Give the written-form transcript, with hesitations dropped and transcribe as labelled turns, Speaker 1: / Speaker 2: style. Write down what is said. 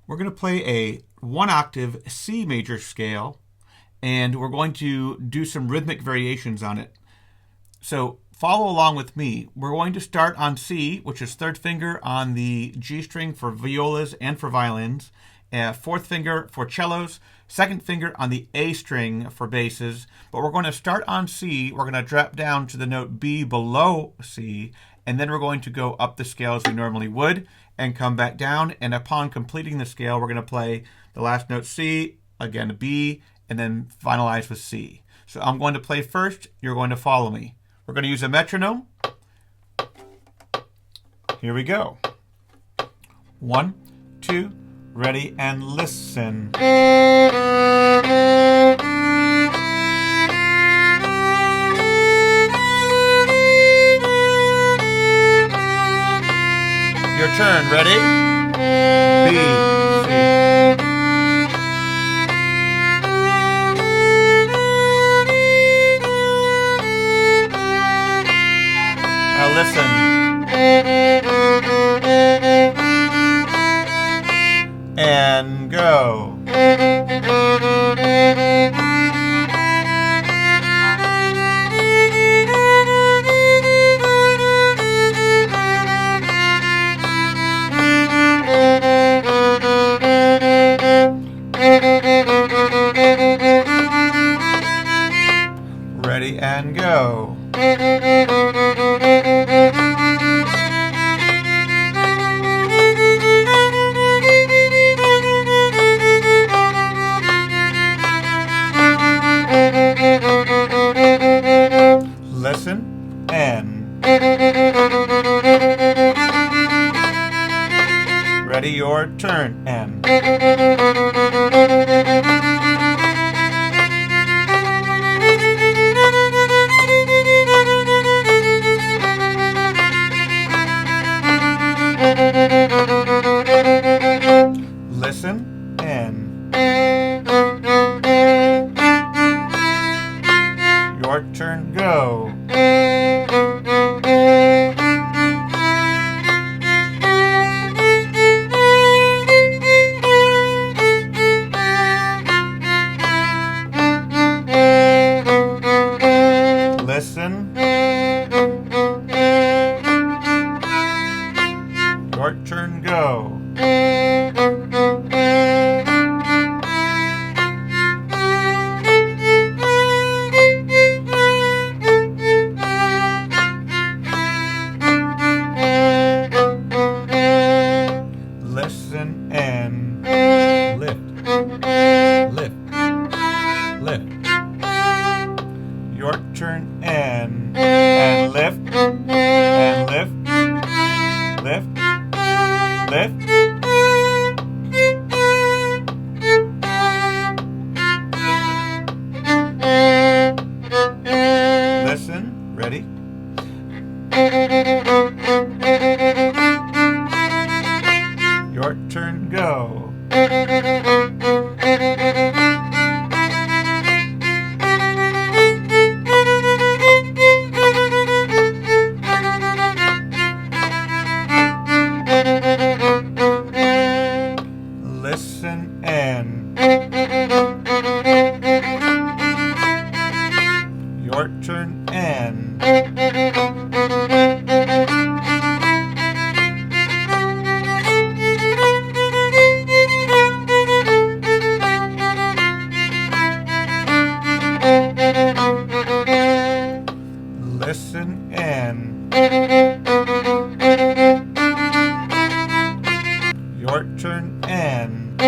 Speaker 1: We're going to play a 1-octave C major scale, and we're going to do some rhythmic variations on it. So follow along with me. We're going to start on C, which is third finger on the G string for violas and for violins, fourth finger for cellos, second finger on the A string for basses. But we're going to start on C, we're going to drop down to the note B below C, and then we're going to go up the scale as we normally would and come back down. And upon completing the scale, we're going to play the last note C, again B, and then finalize with C. So I'm going to play first. You're going to follow me. We're going to use a metronome. Here we go. 1, 2, ready, and listen. Your turn, ready? B, C. Now listen. And go. Ready and go. Listen and ready, your turn, and listen and your turn, go. Listen. Your turn, go. Listen and lift, lift, lift. Your turn and lift, and lift, lift, lift. Listen, ready? Your turn, go. Listen and your turn and listen and your turn and